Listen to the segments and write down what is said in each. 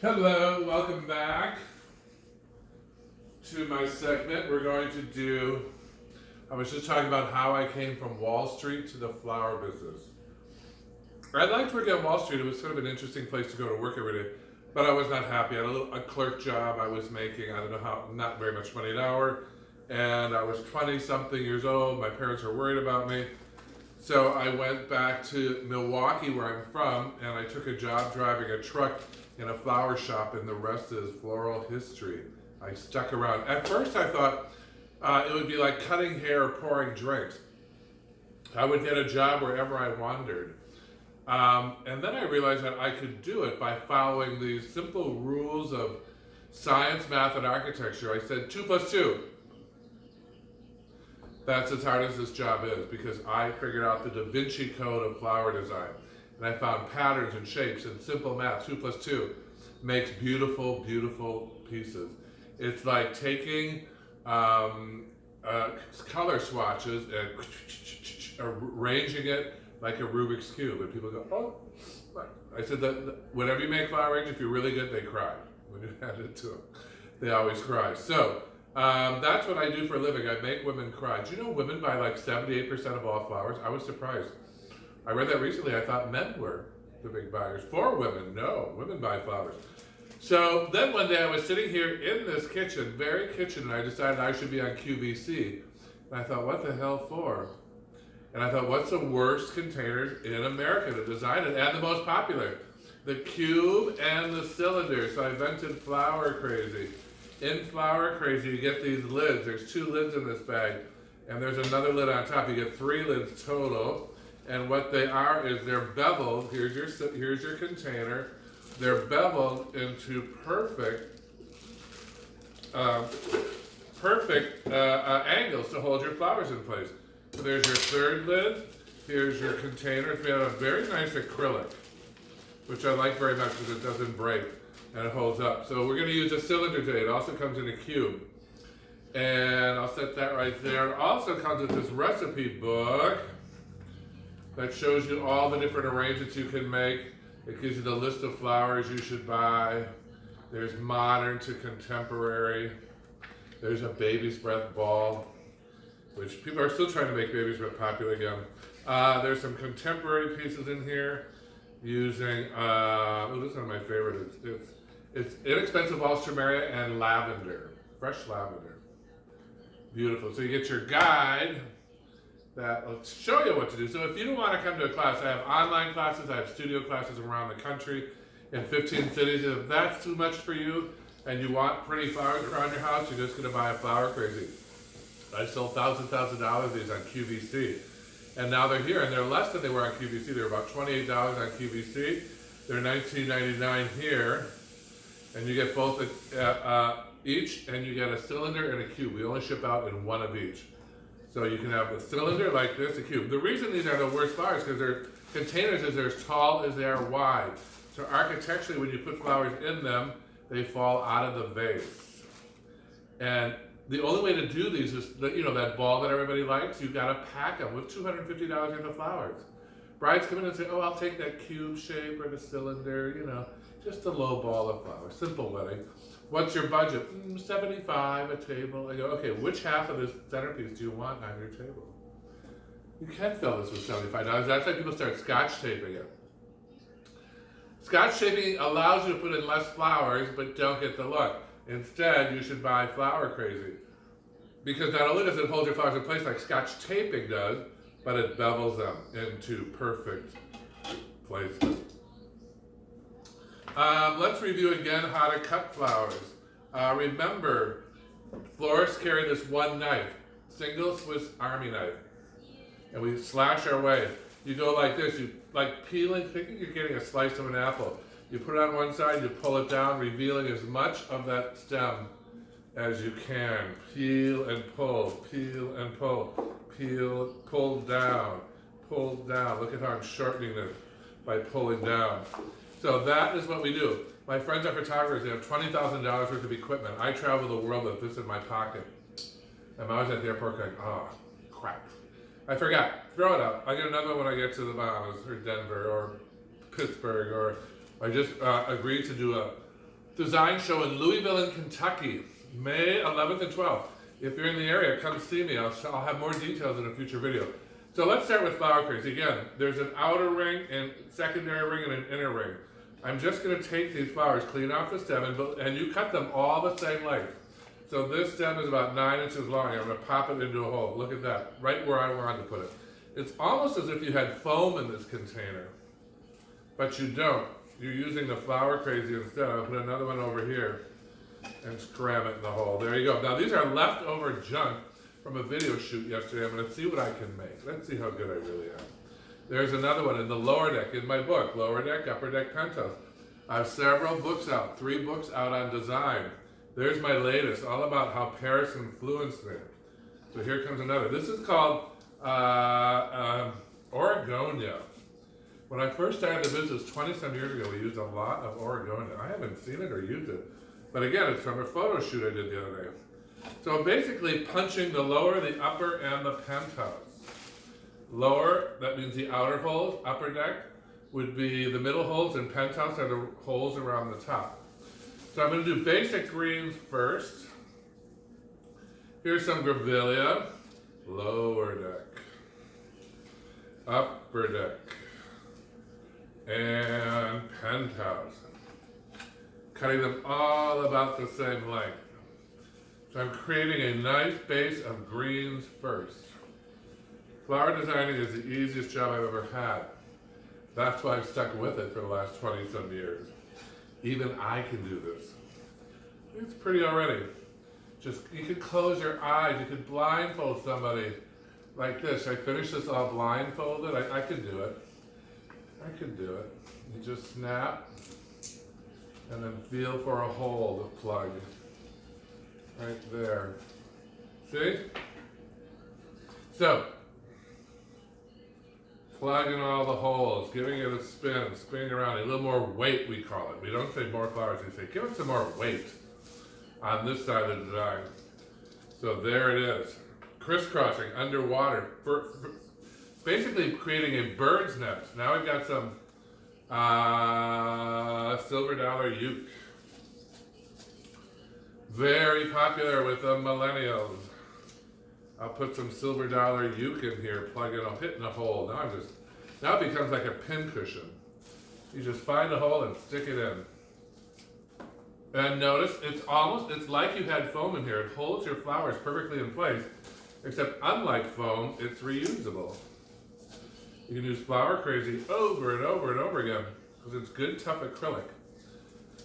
Hello, welcome back to my segment. I was just talking about how I came from Wall Street to the flower business. I liked working on Wall Street. It was sort of an interesting place to go to work every day, but I was not happy. I had a clerk job I was making, I don't know how, not very much money an hour, and I was 20 something years old. My parents were worried about me. So I went back to Milwaukee, where I'm from, and I took a job driving a truck in a flower shop, and the rest is floral history. I stuck around. At first I thought it would be like cutting hair or pouring drinks. I would get a job wherever I wandered. And then I realized that I could do it by following these simple rules of science, math, and architecture. I said 2 plus 2. That's as hard as this job is, because I figured out the Da Vinci Code of flower design. And I found patterns and shapes and simple math. 2 plus 2 makes beautiful, beautiful pieces. It's like taking color swatches and arranging it like a Rubik's Cube. And people go, oh. I said that whenever you make flower arrangements, if you're really good, they cry. When you hand it to them, they always cry. So that's what I do for a living. I make women cry. Do you know women buy like 78% of all flowers? I was surprised. I read that recently. I thought men were the big buyers. For women, no. Women buy flowers. So then one day I was sitting here in this kitchen, very kitchen, and I decided I should be on QVC. And I thought, what the hell for? And I thought, what's the worst containers in America to design it? And the most popular. The cube and the cylinder. So I invented Flower Crazy. In Flower Crazy, you get these lids. There's 2 lids in this bag. And there's another lid on top. You get 3 lids total. And what they are is they're beveled. Here's your container. They're beveled into perfect angles to hold your flowers in place. So there's your 3rd lid. Here's your container. It's made out of very nice acrylic, which I like very much because it doesn't break and it holds up. So we're going to use a cylinder today. It also comes in a cube. And I'll set that right there. It also comes with this recipe book that shows you all the different arrangements you can make. It gives you the list of flowers you should buy. There's modern to contemporary. There's a baby's breath ball, which people are still trying to make baby's breath popular again. There's some contemporary pieces in here using, this is one of my favorites. It's inexpensive Alstroemeria and lavender, fresh lavender. Beautiful. So you get your guide that will show you what to do. So if you don't want to come to a class, I have online classes, I have studio classes around the country in 15 cities. If that's too much for you and you want pretty flowers around your house, you're just going to buy a Flower Crazy. I sold thousands of these on QVC. And now they're here, and they're less than they were on QVC. They're about $28 on QVC. They're $19.99 here. And you get both each, and you get a cylinder and a cube. We only ship out in 1 of each. So you can have a cylinder like this, a cube. The reason these are the worst flowers because their containers is they're as tall as they are wide. So architecturally, when you put flowers in them, they fall out of the vase. And the only way to do these is, that ball that everybody likes, you've got to pack them with $250 worth of flowers. Brides come in and say, oh, I'll take that cube shape or the cylinder, just a low ball of flowers. Simple wedding. What's your budget? $75 a table. I go, okay, which half of this centerpiece do you want on your table? You can fill this with $75. That's why people start scotch taping it. Scotch taping allows you to put in less flowers, but don't get the look. Instead, you should buy Flower Crazy. Because not only does it hold your flowers in place like scotch taping does, but it bevels them into perfect placement. Let's review again how to cut flowers. Remember, florists carry this one knife, single Swiss Army knife, and we slash our way. You go like this, you like peeling, thinking you're getting a slice of an apple. You put it on one side, you pull it down, revealing as much of that stem as you can. Peel and pull, peel and pull, peel, pull down, pull down. Look at how I'm shortening this by pulling down. So that is what we do. My friends are photographers. They have $20,000 worth of equipment. I travel the world with this in my pocket. I'm always at the airport going, oh, crap. I forgot. Throw it out. I'll get another one when I get to the Bahamas or Denver or Pittsburgh, or I just agreed to do design show in Louisville, in Kentucky, May 11th and 12th. If you're in the area, come see me. I'll have more details in a future video. So let's start with flower crazy. Again, there's an outer ring and secondary ring and an inner ring. I'm just going to take these flowers, clean off the stem, and you cut them all the same length. So this stem is about 9 inches long. I'm going to pop it into a hole. Look at that, right where I wanted to put it. It's almost as if you had foam in this container, but you don't. You're using the flower crazy instead. I'll put another one over here and scram it in the hole. There you go. Now these are leftover junk from a video shoot yesterday. I'm going to see what I can make. Let's see how good I really am. There's another one in the lower deck in my book, Lower Deck, Upper Deck, Penthouse. I have several books out, 3 books out on design. There's my latest, all about how Paris influenced me. So here comes another. This is called Oregonia. When I first started the business 20-some years ago, we used a lot of Oregonia. I haven't seen it or used it. But again, it's from a photo shoot I did the other day. So basically punching the lower, the upper, and the penthouse. Lower, that means the outer holes. Upper deck would be the middle holes, and penthouse are the holes around the top. So I'm going to do basic greens first. Here's some grevillea. Lower deck. Upper deck. And penthouse. Cutting them all about the same length. So I'm creating a nice base of greens first. Flower designing is the easiest job I've ever had. That's why I've stuck with it for the last 20-some years. Even I can do this. It's pretty already. Just, you could close your eyes, you could blindfold somebody like this. I finished this all blindfolded. I could do it. I could do it. You just snap and then feel for a hole to plug. Right there. See? So, plugging all the holes, giving it a spin, spinning around, a little more weight we call it. We don't say more flowers, we say give it some more weight on this side of the design. So there it is. Crisscrossing underwater, basically creating a bird's nest. Now we've got some silver dollar uke. Very popular with the millennials. I'll put some silver dollar uke in here, plug it, I'll hit in a hole. Now it becomes like a pin cushion. You just find a hole and stick it in. And notice, it's like you had foam in here. It holds your flowers perfectly in place, except unlike foam, it's reusable. You can use flower crazy over and over and over again, because it's good, tough acrylic.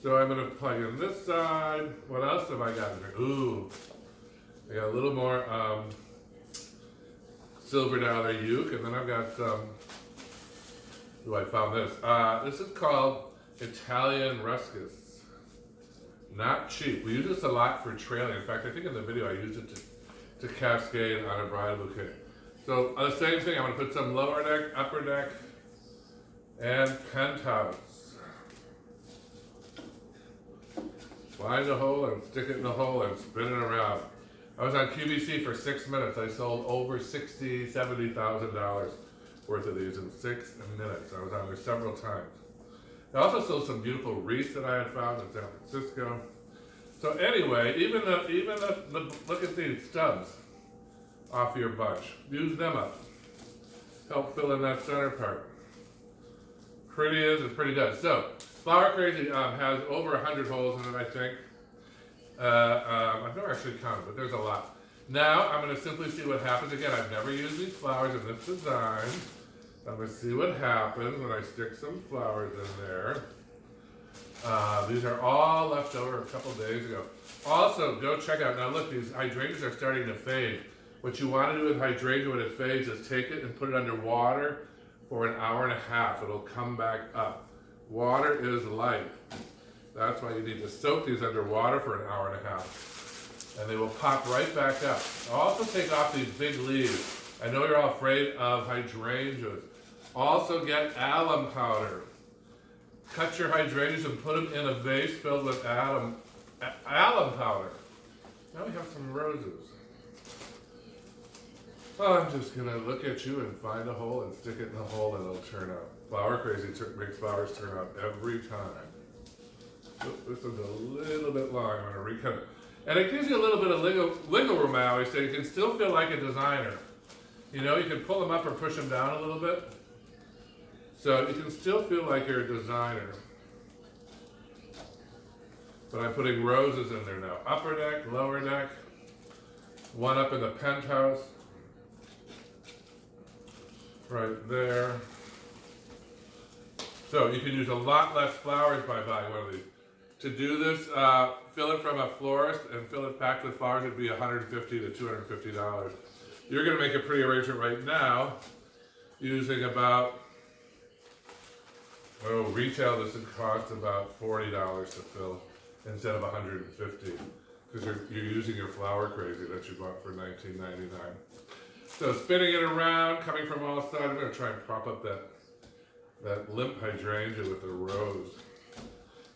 So I'm going to plug in this side. What else have I got in here? Ooh, I got a little more silver dollar uke, and then I've got some, I found this. This is called Italian ruscus. Not cheap. We use this a lot for trailing. In fact, I think in the video I used it to cascade on a bridal bouquet. So the same thing, I'm going to put some lower deck, upper deck, and penthouse. Find a hole and stick it in the hole and spin it around. I was on QVC for 6 minutes. I sold over $60,000, $70,000 worth of these in 6 minutes. I was on there several times. I also sold some beautiful wreaths that I had found in San Francisco. So anyway, even the look at these stubs off your bunch. Use them up. Help fill in that center part. Pretty is, it's pretty good. So, Flower Crazy has over 100 holes in it, I think. I've never actually counted, but there's a lot. Now, I'm going to simply see what happens. Again, I've never used these flowers in this design. I'm going to see what happens when I stick some flowers in there. These are all left over a couple days ago. Also, go check out, now look, these hydrangeas are starting to fade. What you want to do with hydrangea when it fades is take it and put it under water for an hour and a half. It'll come back up. Water is life. That's why you need to soak these under water for an hour and a half. And they will pop right back up. Also take off these big leaves. I know you're all afraid of hydrangeas. Also get alum powder. Cut your hydrangeas and put them in a vase filled with alum powder. Now we have some roses. Well, I'm just going to look at you and find a hole and stick it in the hole and it'll turn out. Flower Crazy makes flowers turn out every time. This one's a little bit long. I'm going to recut it. And it gives you a little bit of wiggle room, I always say. You can still feel like a designer. You know, you can pull them up or push them down a little bit. So you can still feel like you're a designer. But I'm putting roses in there now. Upper deck, lower deck. One up in the penthouse. Right there. So you can use a lot less flowers by buying one of these. To do this, fill it from a florist and fill it packed with flowers, it'd be $150 to $250. You're going to make a pretty arrangement right now using about, retail this would cost about $40 to fill instead of $150 because you're using your flower crazy that you bought for $19.99. So spinning it around, coming from all sides, I'm going to try and prop up that limp hydrangea with the rose.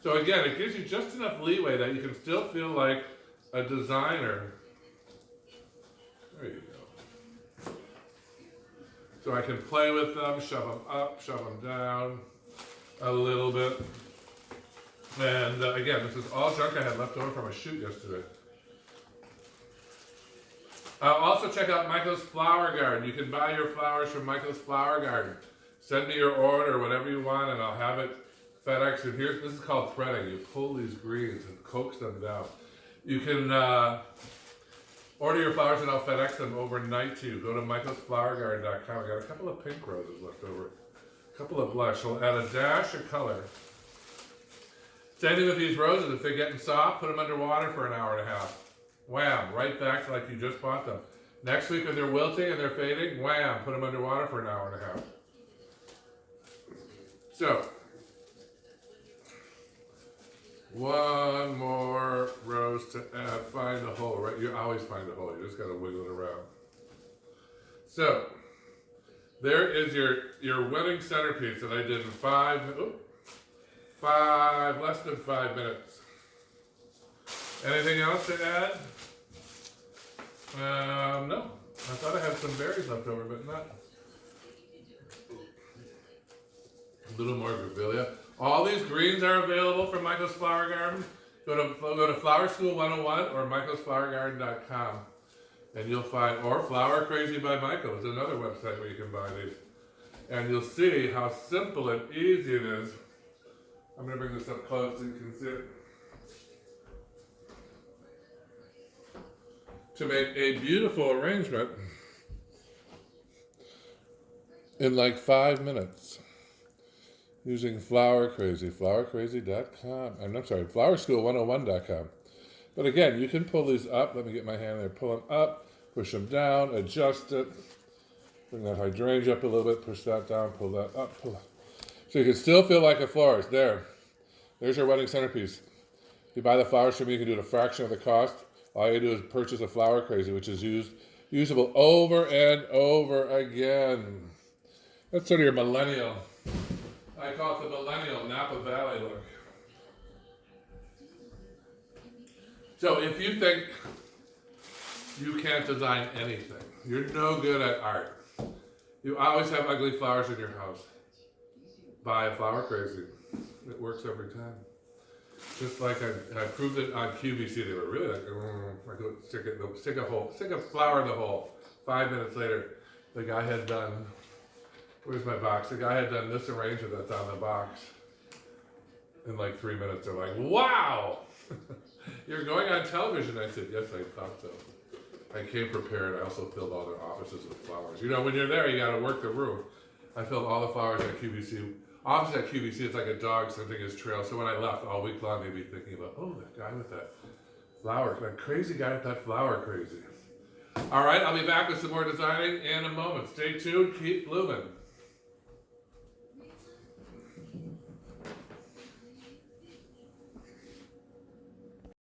So again, it gives you just enough leeway that you can still feel like a designer. There you go. So I can play with them, shove them up, shove them down a little bit. And again, this is all junk I had left over from a shoot yesterday. Also check out Michael's Flower Garden. You can buy your flowers from Michael's Flower Garden. Send me your order, whatever you want, and I'll have it FedEx. And this is called threading. You pull these greens and coax them down. You can order your flowers and I'll FedEx them overnight to you. Go to michaelsflowergarden.com. I got a couple of pink roses left over. A couple of blush. We'll add a dash of color. Same thing with these roses. If they're getting soft, put them under water for an hour and a half. Wham, right back to like you just bought them. Next week when they're wilting and they're fading, wham, put them under water for an hour and a half. So, one more rose to add. Find the hole, right? You always find a hole. You just got to wiggle it around. So, there is your wedding centerpiece that I did in less than 5 minutes. Anything else to add? No. I thought I had some berries left over, but not. A little more grevillea. All these greens are available from Michael's Flower Garden. Go to Flower School 101 or michaelsflowergarden.com and you'll find, or Flower Crazy by Michael is another website where you can buy these. And you'll see how simple and easy it is. I'm going to bring this up close so you can see it. To make a beautiful arrangement in like 5 minutes using Flower Crazy, flowercrazy.com. I'm sorry, flowerschool101.com. But again, you can pull these up. Let me get my hand there. Pull them up, push them down, adjust it. Bring that hydrangea up a little bit, push that down, pull that up, pull it. So you can still feel like a florist. There's your wedding centerpiece. If you buy the flowers from me, you can do it a fraction of the cost. All you do is purchase a Flower Crazy, which is usable over and over again. That's sort of your millennial. I call it the millennial Napa Valley look. So if you think you can't design anything, you're no good at art, you always have ugly flowers in your house, buy a Flower Crazy. It works every time. Just like I proved it on QVC. They were really like, stick a flower in the hole. 5 minutes later, the guy had done, where's my box? The guy had done this arrangement that's on the box. In like 3 minutes, they're like, wow! You're going on television. I said, yes, I thought so. I came prepared. I also filled all their offices with flowers. You know, when you're there, you got to work the room. I filled all the flowers at QVC. Office at QVC, it's like a dog scenting his trail. So when I left all week long, they'd be thinking about, oh, that guy with that flower, that crazy guy with that Flower Crazy. All right, I'll be back with some more designing in a moment. Stay tuned. Keep blooming.